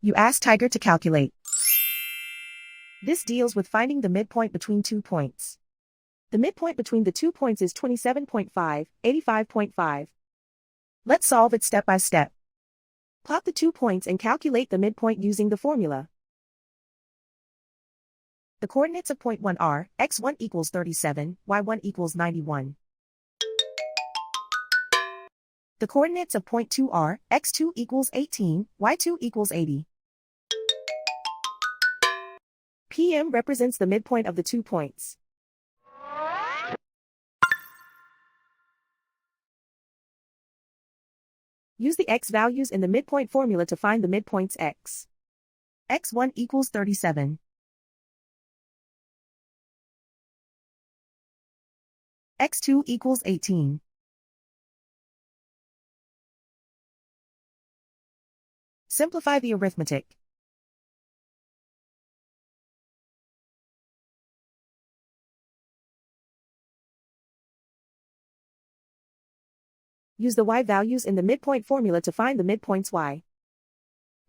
You ask Tiger to calculate. This deals with finding the midpoint between 2 points. The midpoint between the 2 points is 27.5, 85.5. Let's solve it step by step. Plot the 2 points and calculate the midpoint using the formula. The coordinates of point 1 are, x1 equals 37, y1 equals 91. The coordinates of point 2 are, x2 equals 18, y2 equals 80. PM represents the midpoint of the 2 points. Use the x values in the midpoint formula to find the midpoints x. x1 equals 37. x2 equals 18. Simplify the arithmetic. Use the y values in the midpoint formula to find the midpoints y.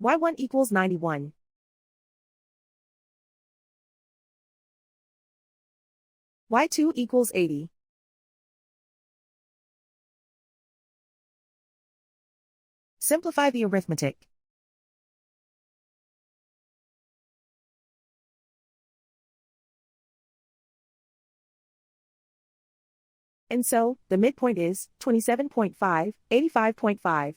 y1 equals 91. y2 equals 80. Simplify the arithmetic. And so, the midpoint is 27.5, 85.5.